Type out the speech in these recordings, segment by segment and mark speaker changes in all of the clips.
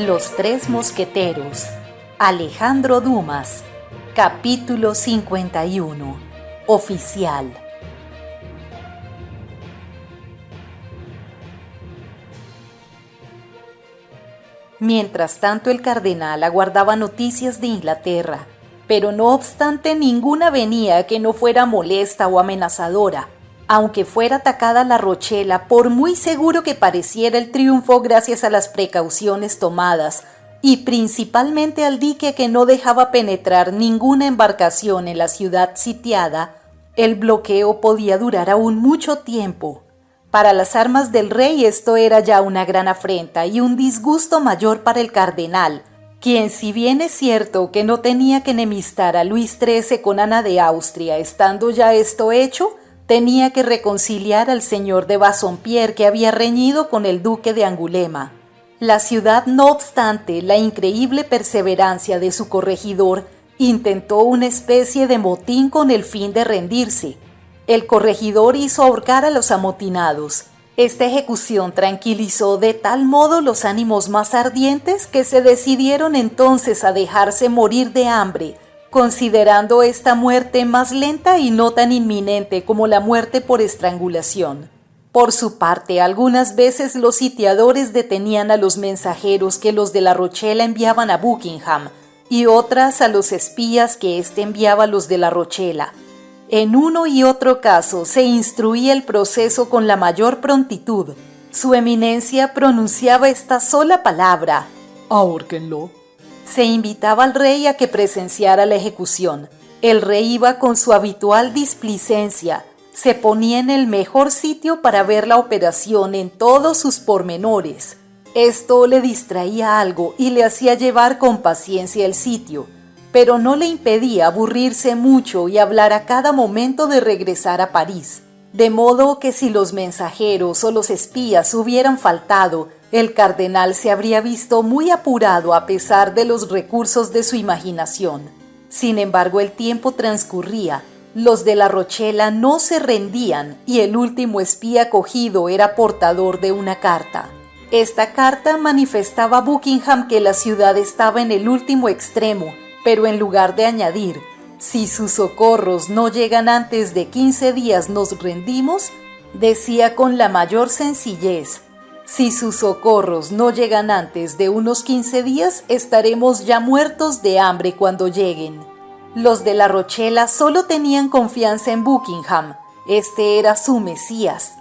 Speaker 1: Los Tres Mosqueteros, Alejandro Dumas, capítulo 51, oficial. Mientras tanto, el cardenal aguardaba noticias de Inglaterra, pero no obstante ninguna venía que no fuera molesta o amenazadora. Aunque fuera atacada La Rochela, por muy seguro que pareciera el triunfo gracias a las precauciones tomadas, y principalmente al dique que no dejaba penetrar ninguna embarcación en la ciudad sitiada, el bloqueo podía durar aún mucho tiempo. Para las armas del rey esto era ya una gran afrenta y un disgusto mayor para el cardenal, quien, si bien es cierto que no tenía que enemistar a Luis XIII con Ana de Austria, estando ya esto hecho, tenía que reconciliar al señor de Bassompierre que había reñido con el duque de Angulema. La ciudad, no obstante la increíble perseverancia de su corregidor, intentó una especie de motín con el fin de rendirse. El corregidor hizo ahorcar a los amotinados. Esta ejecución tranquilizó de tal modo los ánimos más ardientes que se decidieron entonces a dejarse morir de hambre, considerando esta muerte más lenta y no tan inminente como la muerte por estrangulación. Por su parte, algunas veces los sitiadores detenían a los mensajeros que los de La Rochela enviaban a Buckingham, y otras a los espías que éste enviaba a los de La Rochela. En uno y otro caso se instruía el proceso con la mayor prontitud. Su eminencia pronunciaba esta sola palabra: «ahórquenlo». Se invitaba al rey a que presenciara la ejecución. El rey iba con su habitual displicencia, se ponía en el mejor sitio para ver la operación en todos sus pormenores. Esto le distraía algo y le hacía llevar con paciencia el sitio, pero no le impedía aburrirse mucho y hablar a cada momento de regresar a París. De modo que si los mensajeros o los espías hubieran faltado, el cardenal se habría visto muy apurado a pesar de los recursos de su imaginación. Sin embargo, el tiempo transcurría, los de La Rochela no se rendían y el último espía cogido era portador de una carta. Esta carta manifestaba a Buckingham que la ciudad estaba en el último extremo, pero en lugar de añadir: «Si sus socorros no llegan antes de 15 días nos rendimos», decía con la mayor sencillez: «Si sus socorros no llegan antes de unos 15 días, estaremos ya muertos de hambre cuando lleguen». Los de La Rochela solo tenían confianza en Buckingham. Este era su Mesías.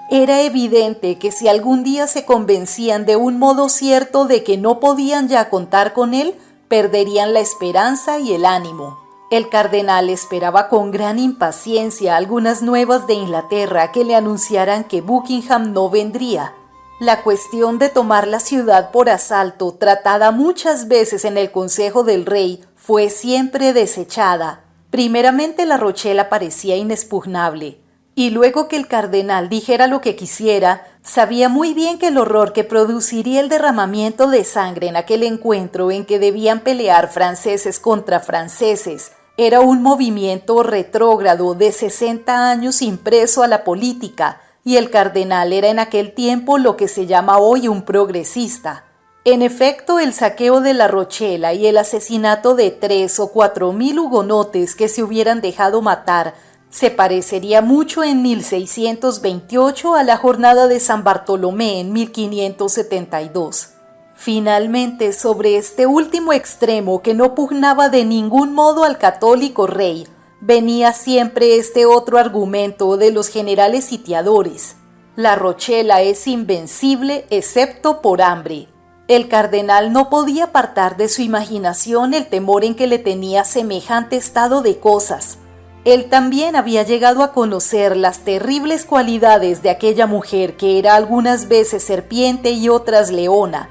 Speaker 1: Era evidente que si algún día se convencían de un modo cierto de que no podían ya contar con él, perderían la esperanza y el ánimo. El cardenal esperaba con gran impaciencia algunas nuevas de Inglaterra que le anunciaran que Buckingham no vendría. La cuestión de tomar la ciudad por asalto, tratada muchas veces en el Consejo del Rey, fue siempre desechada. Primeramente, La Rochela parecía inexpugnable, y luego que el cardenal dijera lo que quisiera, sabía muy bien que el horror que produciría el derramamiento de sangre en aquel encuentro en que debían pelear franceses contra franceses era un movimiento retrógrado de 60 años impreso a la política, y el cardenal era en aquel tiempo lo que se llama hoy un progresista. En efecto, el saqueo de La Rochela y el asesinato de 3 o 4 mil hugonotes que se hubieran dejado matar se parecería mucho en 1628 a la jornada de San Bartolomé en 1572. Finalmente, sobre este último extremo que no pugnaba de ningún modo al católico rey, venía siempre este otro argumento de los generales sitiadores: La Rochela es invencible excepto por hambre. El cardenal no podía apartar de su imaginación el temor en que le tenía semejante estado de cosas. Él también había llegado a conocer las terribles cualidades de aquella mujer que era algunas veces serpiente y otras leona.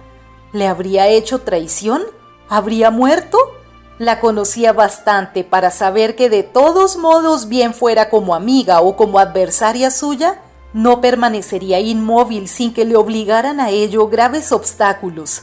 Speaker 1: ¿Le habría hecho traición? ¿Habría muerto? La conocía bastante para saber que de todos modos, bien fuera como amiga o como adversaria suya, no permanecería inmóvil sin que le obligaran a ello graves obstáculos.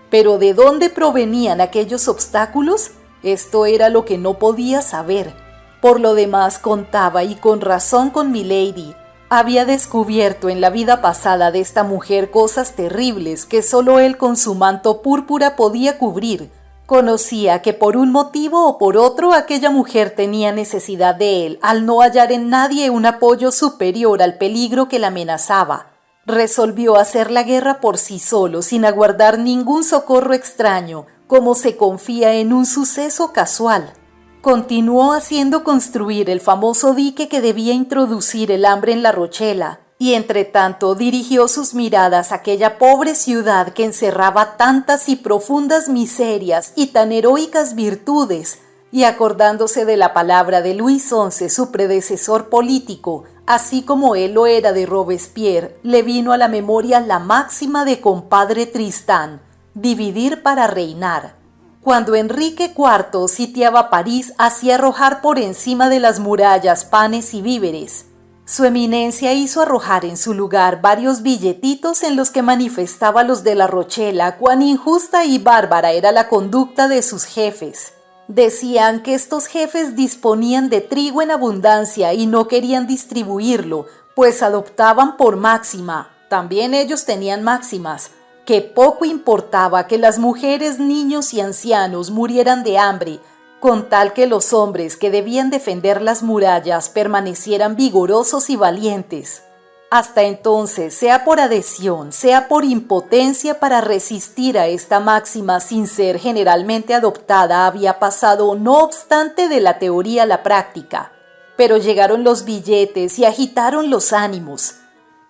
Speaker 1: Pero ¿de dónde provenían aquellos obstáculos? Esto era lo que no podía saber. Por lo demás, contaba, y con razón, con milady. Había descubierto en la vida pasada de esta mujer cosas terribles que solo él con su manto púrpura podía cubrir. Conocía que por un motivo o por otro aquella mujer tenía necesidad de él, al no hallar en nadie un apoyo superior al peligro que la amenazaba. Resolvió hacer la guerra por sí solo, sin aguardar ningún socorro extraño, como se confía en un suceso casual. Continuó haciendo construir el famoso dique que debía introducir el hambre en La Rochela, y entre tanto dirigió sus miradas a aquella pobre ciudad que encerraba tantas y profundas miserias y tan heroicas virtudes, y acordándose de la palabra de Luis XI, su predecesor político, así como él lo era de Robespierre, le vino a la memoria la máxima de compadre Tristán: dividir para reinar. Cuando Enrique IV sitiaba París, hacía arrojar por encima de las murallas panes y víveres. Su eminencia hizo arrojar en su lugar varios billetitos en los que manifestaba a los de La Rochela cuán injusta y bárbara era la conducta de sus jefes. Decían que estos jefes disponían de trigo en abundancia y no querían distribuirlo, pues adoptaban por máxima, también ellos tenían máximas, que poco importaba que las mujeres, niños y ancianos murieran de hambre, con tal que los hombres que debían defender las murallas permanecieran vigorosos y valientes. Hasta entonces, sea por adhesión, sea por impotencia para resistir a esta máxima sin ser generalmente adoptada, había pasado no obstante de la teoría a la práctica. Pero llegaron los billetes y agitaron los ánimos.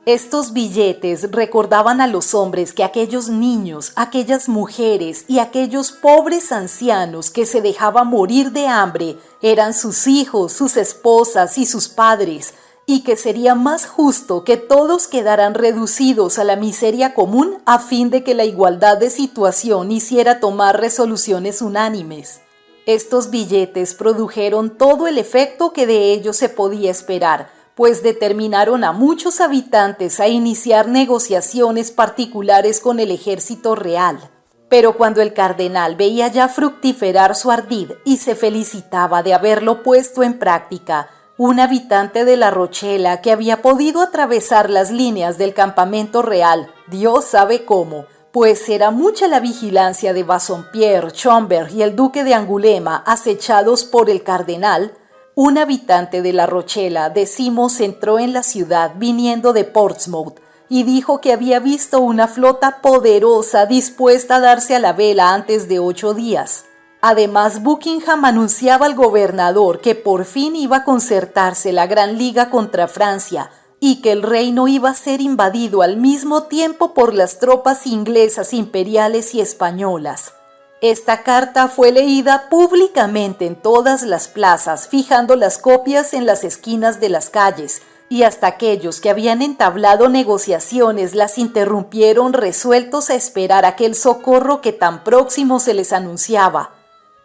Speaker 1: Estos billetes recordaban a los hombres que aquellos niños, aquellas mujeres y aquellos pobres ancianos que se dejaban morir de hambre eran sus hijos, sus esposas y sus padres, y que sería más justo que todos quedaran reducidos a la miseria común a fin de que la igualdad de situación hiciera tomar resoluciones unánimes. Estos billetes produjeron todo el efecto que de ellos se podía esperar, pues determinaron a muchos habitantes a iniciar negociaciones particulares con el ejército real. Pero cuando el cardenal veía ya fructiferar su ardid y se felicitaba de haberlo puesto en práctica, un habitante de La Rochela que había podido atravesar las líneas del campamento real, Dios sabe cómo, pues era mucha la vigilancia de Bassompierre, Schomberg y el duque de Angulema acechados por el cardenal. Un habitante de La Rochela, decimos, entró en la ciudad viniendo de Portsmouth y dijo que había visto una flota poderosa dispuesta a darse a la vela antes de 8 días. Además, Buckingham anunciaba al gobernador que por fin iba a concertarse la Gran Liga contra Francia y que el reino iba a ser invadido al mismo tiempo por las tropas inglesas, imperiales y españolas. Esta carta fue leída públicamente en todas las plazas, fijando las copias en las esquinas de las calles, y hasta aquellos que habían entablado negociaciones las interrumpieron resueltos a esperar aquel socorro que tan próximo se les anunciaba.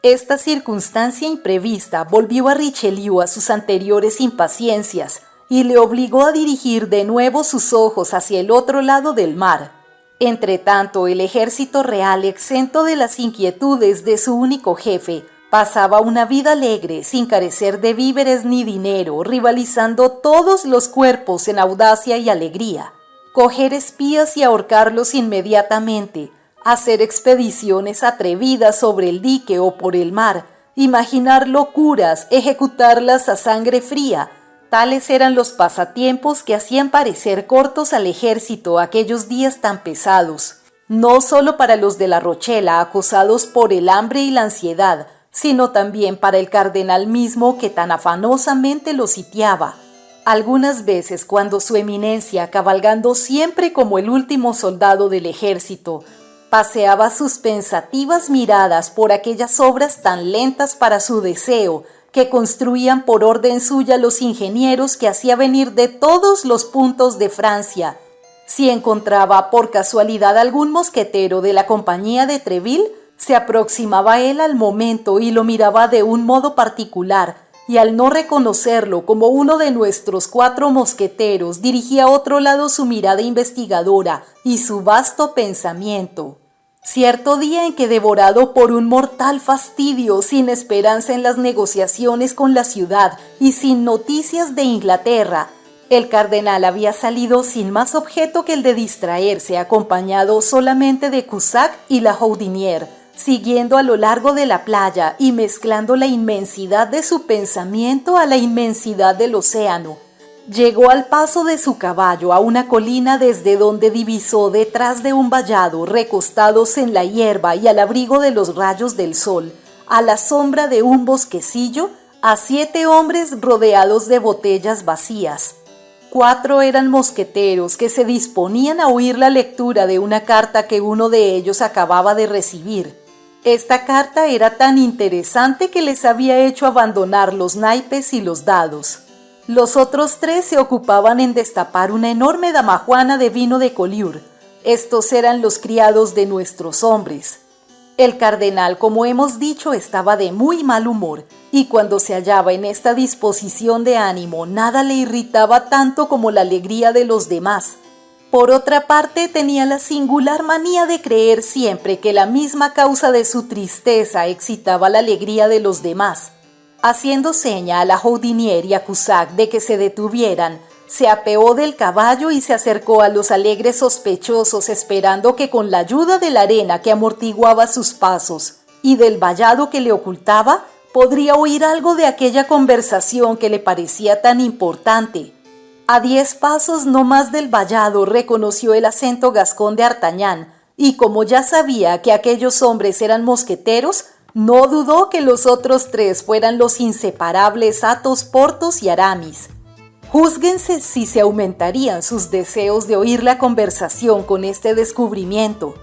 Speaker 1: Esta circunstancia imprevista volvió a Richelieu a sus anteriores impaciencias y le obligó a dirigir de nuevo sus ojos hacia el otro lado del mar. Entretanto, el ejército real, exento de las inquietudes de su único jefe, pasaba una vida alegre, sin carecer de víveres ni dinero, rivalizando todos los cuerpos en audacia y alegría. Coger espías y ahorcarlos inmediatamente, hacer expediciones atrevidas sobre el dique o por el mar, imaginar locuras, ejecutarlas a sangre fría. Tales eran los pasatiempos que hacían parecer cortos al ejército aquellos días tan pesados, no solo para los de La Rochela acosados por el hambre y la ansiedad, sino también para el cardenal mismo que tan afanosamente lo sitiaba. Algunas veces, cuando su eminencia, cabalgando siempre como el último soldado del ejército, paseaba sus pensativas miradas por aquellas obras tan lentas para su deseo, que construían por orden suya los ingenieros que hacía venir de todos los puntos de Francia. Si encontraba por casualidad algún mosquetero de la compañía de Treville, se aproximaba a él al momento y lo miraba de un modo particular, y al no reconocerlo como uno de nuestros 4 mosqueteros, dirigía a otro lado su mirada investigadora y su vasto pensamiento. Cierto día en que, devorado por un mortal fastidio, sin esperanza en las negociaciones con la ciudad y sin noticias de Inglaterra, El cardenal había salido sin más objeto que el de distraerse, acompañado solamente de Cusack y la Houdinière, siguiendo a lo largo de la playa y mezclando la inmensidad de su pensamiento a la inmensidad del océano. Llegó al paso de su caballo a una colina desde donde divisó detrás de un vallado, recostados en la hierba y al abrigo de los rayos del sol, a la sombra de un bosquecillo, a 7 hombres rodeados de botellas vacías. 4 eran mosqueteros que se disponían a oír la lectura de una carta que uno de ellos acababa de recibir. Esta carta era tan interesante que les había hecho abandonar los naipes y los dados. Los otros 3 se ocupaban en destapar una enorme damajuana de vino de Collioure. Estos eran los criados de nuestros hombres. El cardenal, como hemos dicho, estaba de muy mal humor, y cuando se hallaba en esta disposición de ánimo, nada le irritaba tanto como la alegría de los demás. Por otra parte, tenía la singular manía de creer siempre que la misma causa de su tristeza excitaba la alegría de los demás. Haciendo seña a la Houdinière y a Cusack de que se detuvieran, se apeó del caballo y se acercó a los alegres sospechosos, esperando que con la ayuda de la arena que amortiguaba sus pasos y del vallado que le ocultaba, podría oír algo de aquella conversación que le parecía tan importante. A 10 pasos no más del vallado reconoció el acento gascón de Artagnan, y como ya sabía que aquellos hombres eran mosqueteros, no dudó que los otros 3 fueran los inseparables Athos, Porthos y Aramis. Júzguense si se aumentarían sus deseos de oír la conversación con este descubrimiento.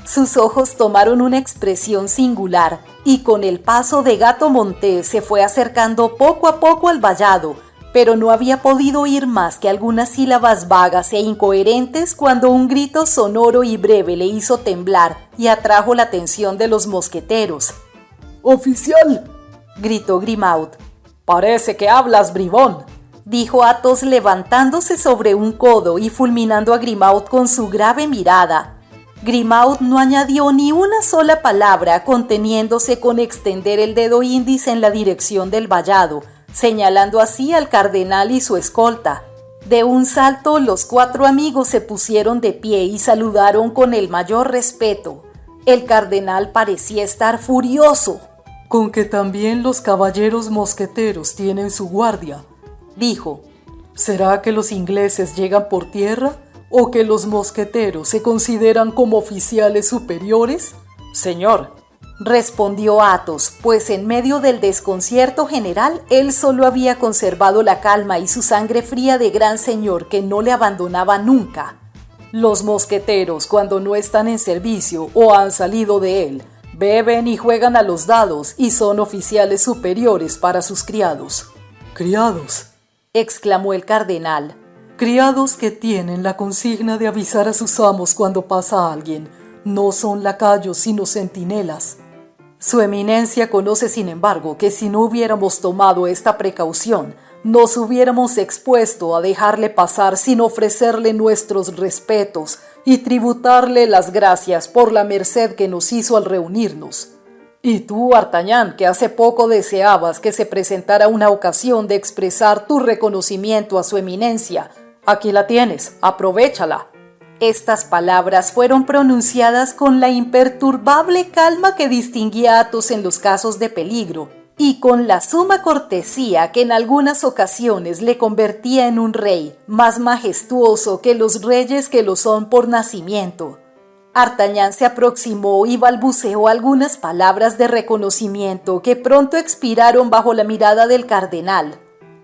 Speaker 1: Sus ojos tomaron una expresión singular y con el paso de gato montés se fue acercando poco a poco al vallado, pero no había podido oír más que algunas sílabas vagas e incoherentes cuando un grito sonoro y breve le hizo temblar y atrajo la atención de los mosqueteros.
Speaker 2: ¡Oficial!,
Speaker 1: gritó Grimaud.
Speaker 2: «Parece que hablas, bribón»,
Speaker 1: dijo Athos levantándose sobre un codo y fulminando a Grimaud con su grave mirada. Grimaud no añadió ni una sola palabra, conteniéndose con extender el dedo índice en la dirección del vallado, señalando así al cardenal y su escolta. De un salto, los 4 amigos se pusieron de pie y saludaron con el mayor respeto. El cardenal parecía estar furioso.
Speaker 2: «Con que también los caballeros mosqueteros tienen su guardia»,
Speaker 1: dijo.
Speaker 2: «¿Será que los ingleses llegan por tierra o que los mosqueteros se consideran como oficiales superiores?»
Speaker 1: «Señor», respondió Athos, pues en medio del desconcierto general él solo había conservado la calma y su sangre fría de gran señor que no le abandonaba nunca. «Los mosqueteros, cuando no están en servicio o han salido de él, beben y juegan a los dados y son oficiales superiores para sus criados».
Speaker 2: «¿Criados?»,
Speaker 1: exclamó el cardenal.
Speaker 2: «Criados que tienen la consigna de avisar a sus amos cuando pasa alguien. No son lacayos sino centinelas».
Speaker 1: «Su eminencia conoce, sin embargo, que si no hubiéramos tomado esta precaución, nos hubiéramos expuesto a dejarle pasar sin ofrecerle nuestros respetos y tributarle las gracias por la merced que nos hizo al reunirnos. Y tú, Artagnan, que hace poco deseabas que se presentara una ocasión de expresar tu reconocimiento a su eminencia, aquí la tienes, aprovéchala». Estas palabras fueron pronunciadas con la imperturbable calma que distinguía a Athos en los casos de peligro y con la suma cortesía que en algunas ocasiones le convertía en un rey más majestuoso que los reyes que lo son por nacimiento. Artagnan se aproximó y balbuceó algunas palabras de reconocimiento que pronto expiraron bajo la mirada del cardenal.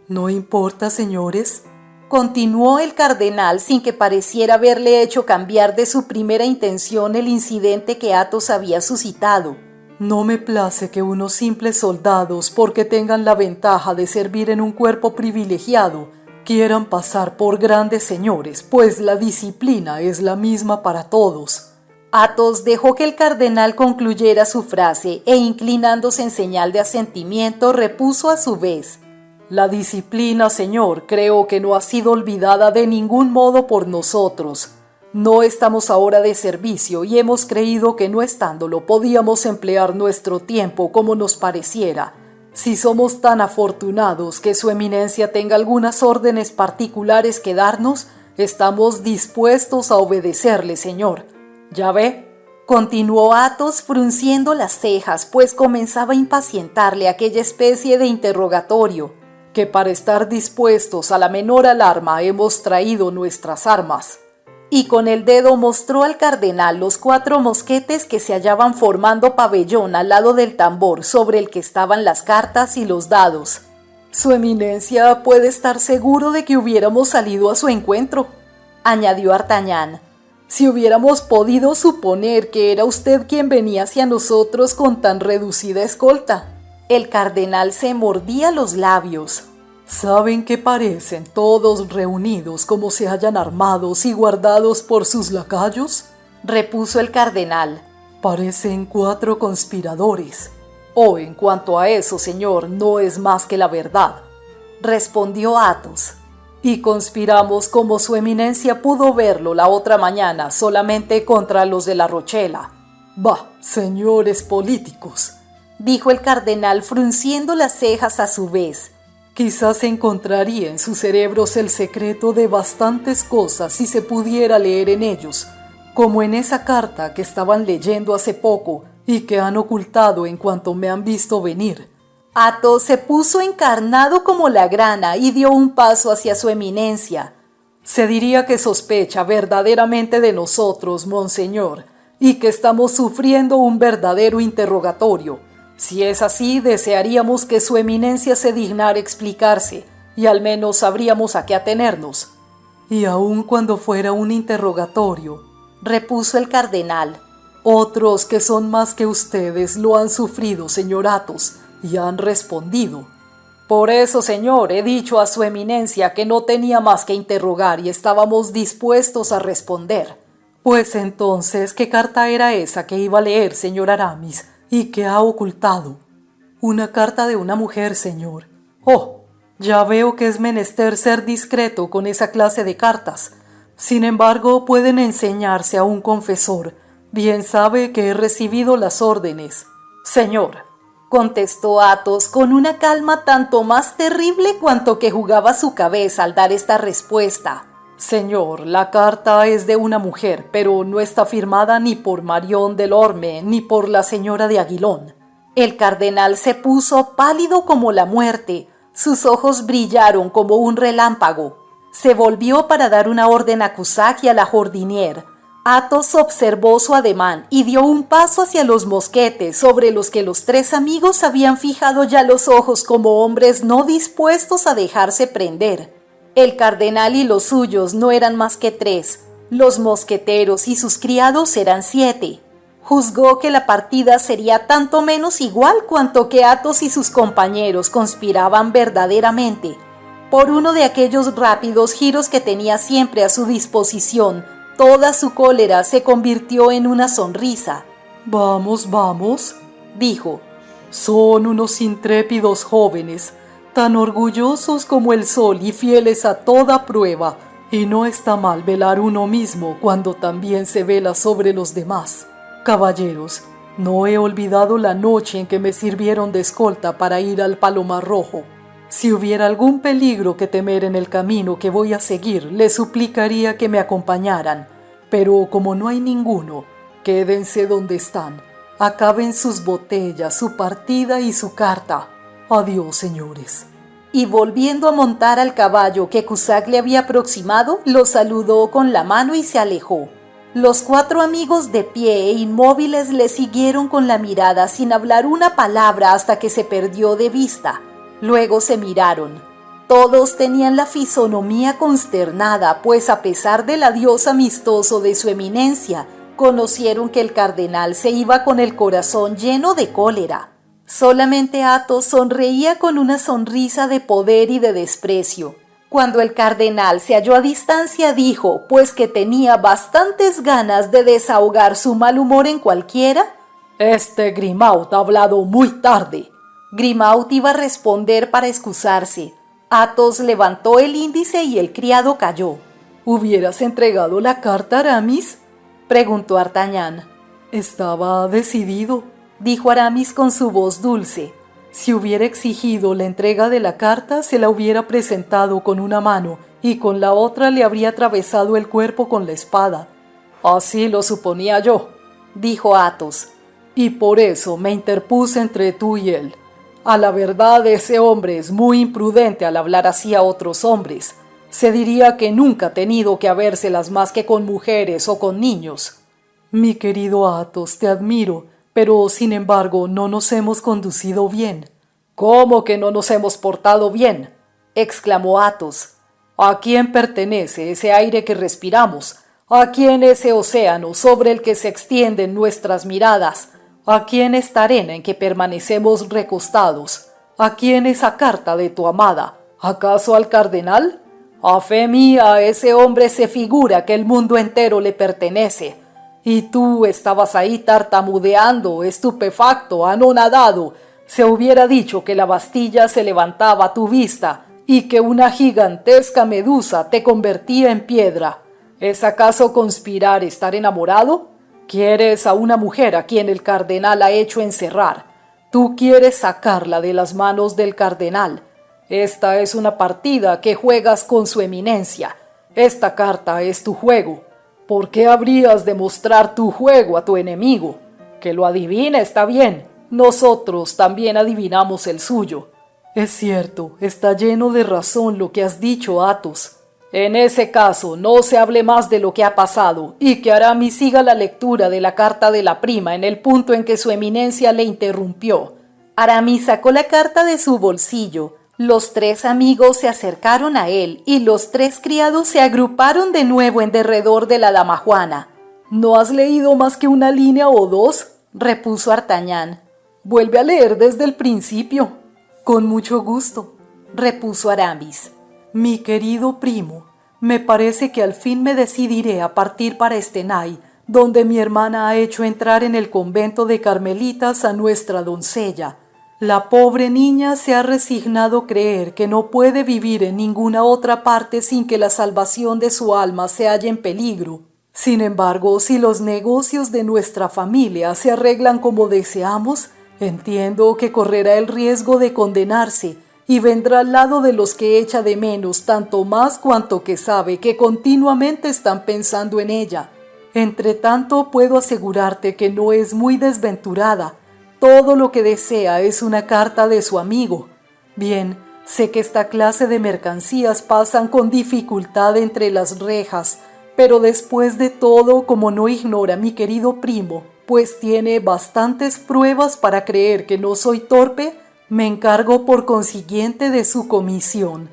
Speaker 2: «No importa, señores»,
Speaker 1: continuó el cardenal sin que pareciera haberle hecho cambiar de su primera intención el incidente que Athos había suscitado.
Speaker 2: «No me place que unos simples soldados, porque tengan la ventaja de servir en un cuerpo privilegiado, quieran pasar por grandes señores, pues la disciplina es la misma para todos».
Speaker 1: Athos dejó que el cardenal concluyera su frase e inclinándose en señal de asentimiento repuso a su vez:
Speaker 2: «La disciplina, señor, creo que no ha sido olvidada de ningún modo por nosotros. No estamos ahora de servicio y hemos creído que no estándolo podíamos emplear nuestro tiempo como nos pareciera. Si somos tan afortunados que su eminencia tenga algunas órdenes particulares que darnos, estamos dispuestos a obedecerle, señor. ¿Ya ve?», continuó Athos frunciendo las cejas, pues comenzaba a impacientarle aquella especie de interrogatorio, «que para estar dispuestos a la menor alarma hemos traído nuestras armas». Y con el dedo mostró al cardenal los 4 mosquetes que se hallaban formando pabellón al lado del tambor sobre el que estaban las cartas y los dados. «Su eminencia puede estar seguro de que hubiéramos salido a su encuentro», añadió D'Artagnan, «si hubiéramos podido suponer que era usted quien venía hacia nosotros con tan reducida escolta». El cardenal se mordía los labios. «¿Saben que parecen todos reunidos como se hallan armados y guardados por sus lacayos?», repuso el cardenal. «Parecen 4 conspiradores». «Oh, en cuanto a eso, señor, no es más que la verdad», respondió Athos. «Y conspiramos como su eminencia pudo verlo la otra mañana solamente contra los de la Rochela». «Bah, señores políticos», dijo el cardenal frunciendo las cejas a su vez. «Quizás encontraría en sus cerebros el secreto de bastantes cosas si se pudiera leer en ellos, como en esa carta que estaban leyendo hace poco y que han ocultado en cuanto me han visto venir». Athos se puso encarnado como la grana y dio un paso hacia su eminencia. «Se diría que sospecha verdaderamente de nosotros, monseñor, y que estamos sufriendo un verdadero interrogatorio. Si es así, desearíamos que su eminencia se dignara explicarse, y al menos sabríamos a qué atenernos». «Y aun cuando fuera un interrogatorio», repuso el cardenal, «otros que son más que ustedes lo han sufrido, señor Athos, y han respondido». «Por eso, señor, he dicho a su eminencia que no tenía más que interrogar y estábamos dispuestos a responder». «Pues entonces, ¿qué carta era esa que iba a leer, señor Aramis, y que ha ocultado?» «Una carta de una mujer, señor». «Oh, ya veo que es menester ser discreto con esa clase de cartas. Sin embargo, pueden enseñarse a un confesor. Bien sabe que he recibido las órdenes». «Señor», contestó Athos con una calma tanto más terrible cuanto que jugaba su cabeza al dar esta respuesta. «Señor, la carta es de una mujer, pero no está firmada ni por Marion Delorme ni por la señora de Aguilón». El cardenal se puso pálido como la muerte, sus ojos brillaron como un relámpago. Se volvió para dar una orden a Cahusac y a la Jordinière. Athos observó su ademán y dio un paso hacia los mosquetes sobre los que los 3 amigos habían fijado ya los ojos como hombres no dispuestos a dejarse prender. El cardenal y los suyos no eran más que 3, los mosqueteros y sus criados eran 7. Juzgó que la partida sería tanto menos igual cuanto que Athos y sus compañeros conspiraban verdaderamente. Por uno de aquellos rápidos giros que tenía siempre a su disposición, toda su cólera se convirtió en una sonrisa. «Vamos, vamos», dijo. «Son unos intrépidos jóvenes, tan orgullosos como el sol y fieles a toda prueba, y no está mal velar uno mismo cuando también se vela sobre los demás. Caballeros, no he olvidado la noche en que me sirvieron de escolta para ir al Palomar Rojo. Si hubiera algún peligro que temer en el camino que voy a seguir, les suplicaría que me acompañaran, pero como no hay ninguno, quédense donde están, acaben sus botellas, su partida y su carta. Adiós, señores». Y volviendo a montar al caballo que Cahusac le había aproximado, lo saludó con la mano y se alejó. Los 4 amigos de pie e inmóviles le siguieron con la mirada sin hablar una palabra hasta que se perdió de vista. Luego se miraron. Todos tenían la fisonomía consternada, pues a pesar del adiós amistoso de su eminencia, conocieron que el cardenal se iba con el corazón lleno de cólera. Solamente Athos sonreía con una sonrisa de poder y de desprecio. Cuando el cardenal se halló a distancia, dijo, pues que tenía bastantes ganas de desahogar su mal humor en cualquiera: «Este Grimaud ha hablado muy tarde». Grimaud iba a responder para excusarse. Athos levantó el índice y el criado calló. «¿Hubieras entregado la carta, Aramis?», preguntó D'Artagnan. «Estaba decidido», dijo Aramis con su voz dulce. Si hubiera exigido la entrega de la carta, se la hubiera presentado con una mano y con la otra le habría atravesado el cuerpo con la espada.
Speaker 1: Así lo suponía yo, dijo Athos.
Speaker 2: Y por eso me interpuse entre tú y él. A la verdad, ese hombre es muy imprudente al hablar así a otros hombres. Se diría que nunca ha tenido que habérselas más que con mujeres o con niños. Mi querido Athos, te admiro, pero sin embargo no nos hemos conducido bien.
Speaker 1: ¿Cómo que no nos hemos portado bien?, exclamó Athos.
Speaker 2: ¿A quién pertenece ese aire que respiramos? ¿A quién ese océano sobre el que se extienden nuestras miradas? ¿A quién esta arena en que permanecemos recostados? ¿A quién esa carta de tu amada? ¿Acaso al cardenal? A fe mía, ese hombre se figura que el mundo entero le pertenece. Y tú estabas ahí tartamudeando, estupefacto, anonadado. Se hubiera dicho que la Bastilla se levantaba a tu vista y que una gigantesca medusa te convertía en piedra. ¿Es acaso conspirar estar enamorado? Quieres a una mujer a quien el cardenal ha hecho encerrar. Tú quieres sacarla de las manos del cardenal. Esta es una partida que juegas con su eminencia. Esta carta es tu juego. ¿Por qué habrías de mostrar tu juego a tu enemigo? Que lo adivine está bien. Nosotros también adivinamos el suyo. Es cierto, está lleno de razón lo que has dicho, Athos. En ese caso, no se hable más de lo que ha pasado y que Aramis siga la lectura de la carta de la prima en el punto en que su eminencia le interrumpió.
Speaker 1: Aramis sacó la carta de su bolsillo. Los tres amigos se acercaron a él y los tres criados se agruparon de nuevo en derredor de la dama Juana.
Speaker 2: ¿No has leído más que una línea o dos?, repuso Artagnan. Vuelve a leer desde el principio. Con mucho gusto, repuso Aramis. Mi querido primo, me parece que al fin me decidiré a partir para Stenay, donde mi hermana ha hecho entrar en el convento de Carmelitas a nuestra doncella. La pobre niña se ha resignado a creer que no puede vivir en ninguna otra parte sin que la salvación de su alma se halle en peligro. Sin embargo, si los negocios de nuestra familia se arreglan como deseamos, entiendo que correrá el riesgo de condenarse y vendrá al lado de los que echa de menos tanto más cuanto que sabe que continuamente están pensando en ella. Entretanto, puedo asegurarte que no es muy desventurada. Todo lo que desea es una carta de su amigo. Bien, sé que esta clase de mercancías pasan con dificultad entre las rejas, pero después de todo, como no ignora mi querido primo, pues tiene bastantes pruebas para creer que no soy torpe, me encargo por consiguiente de su comisión.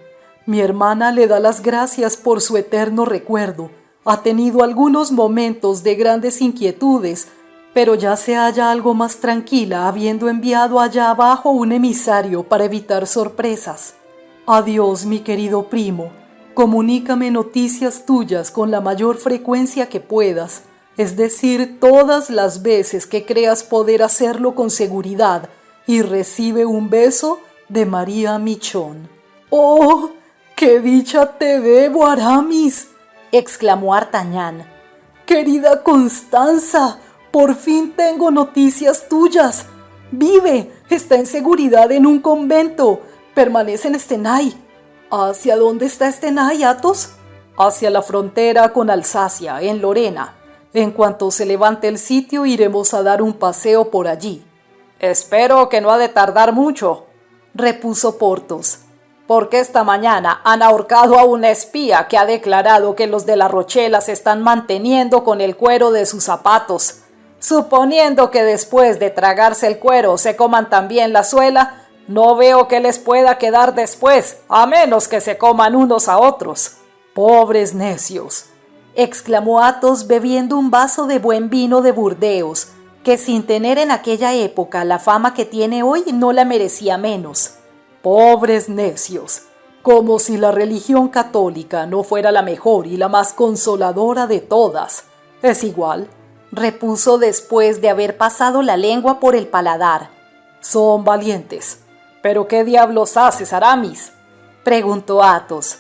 Speaker 2: Mi hermana le da las gracias por su eterno recuerdo. Ha tenido algunos momentos de grandes inquietudes, pero ya se halla algo más tranquila habiendo enviado allá abajo un emisario para evitar sorpresas. Adiós, mi querido primo. Comunícame noticias tuyas con la mayor frecuencia que puedas, es decir, todas las veces que creas poder hacerlo con seguridad, y recibe un beso de María Michón. ¡Oh, qué dicha te debo, Aramis!,
Speaker 1: exclamó Artagnan.
Speaker 2: Querida Constanza, por fin tengo noticias tuyas. Vive, está en seguridad en un convento, permanece en Stenay. ¿Hacia dónde está Stenay, Athos? Hacia la frontera con Alsacia, en Lorena. En cuanto se levante el sitio, iremos a dar un paseo por allí.
Speaker 1: Espero que no ha de tardar mucho, repuso Porthos, porque esta mañana han ahorcado a una espía que ha declarado que los de la Rochela se están manteniendo con el cuero de sus zapatos. Suponiendo que después de tragarse el cuero se coman también la suela, no veo que les pueda quedar después, a menos que se coman unos a otros.
Speaker 2: ¡Pobres necios!,
Speaker 1: exclamó Athos bebiendo un vaso de buen vino de Burdeos, que sin tener en aquella época la fama que tiene hoy no la merecía menos.
Speaker 2: ¡Pobres necios! Como si la religión católica no fuera la mejor y la más consoladora de todas. Es igual,
Speaker 1: repuso después de haber pasado la lengua por el paladar.
Speaker 2: Son valientes. ¿Pero qué diablos haces, Aramis?, preguntó Athos.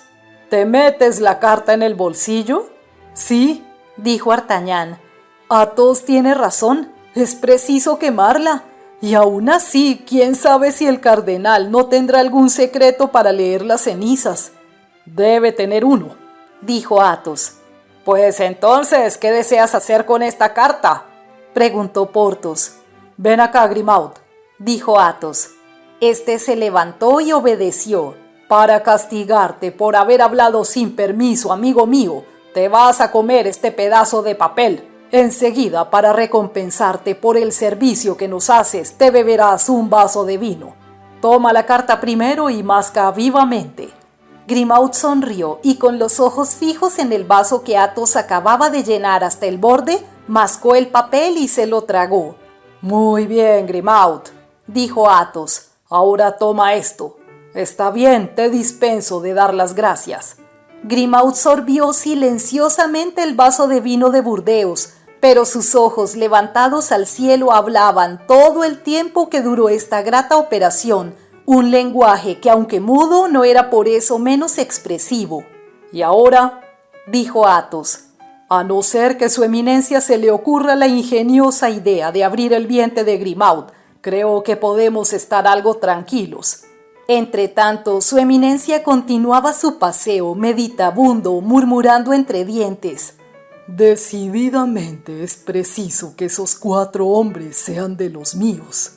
Speaker 2: ¿Te metes la carta en el bolsillo?
Speaker 1: Sí, dijo Artagnan.
Speaker 2: Athos tiene razón, es preciso quemarla. Y aún así, quién sabe si el cardenal no tendrá algún secreto para leer las cenizas. Debe tener uno,
Speaker 1: dijo Athos.
Speaker 2: Pues entonces, ¿qué deseas hacer con esta carta?,
Speaker 1: preguntó Porthos.
Speaker 2: Ven acá, Grimaud,
Speaker 1: dijo Athos. Este se levantó y obedeció.
Speaker 2: Para castigarte por haber hablado sin permiso, amigo mío, te vas a comer este pedazo de papel. Enseguida, para recompensarte por el servicio que nos haces, te beberás un vaso de vino. Toma la carta primero y masca vivamente.
Speaker 1: Grimaud sonrió y con los ojos fijos en el vaso que Athos acababa de llenar hasta el borde, mascó el papel y se lo tragó.
Speaker 2: Muy bien, Grimaud,
Speaker 1: dijo Athos.
Speaker 2: Ahora toma esto. Está bien, te dispenso de dar las gracias.
Speaker 1: Grimaud sorbió silenciosamente el vaso de vino de Burdeos, pero sus ojos levantados al cielo hablaban todo el tiempo que duró esta grata operación, un lenguaje que aunque mudo no era por eso menos expresivo.
Speaker 2: Y ahora,
Speaker 1: dijo Athos,
Speaker 2: a no ser que su eminencia se le ocurra la ingeniosa idea de abrir el vientre de Grimaud, creo que podemos estar algo tranquilos.
Speaker 1: Entretanto, su eminencia continuaba su paseo meditabundo, murmurando entre dientes.
Speaker 2: Decididamente es preciso que esos 4 hombres sean de los míos.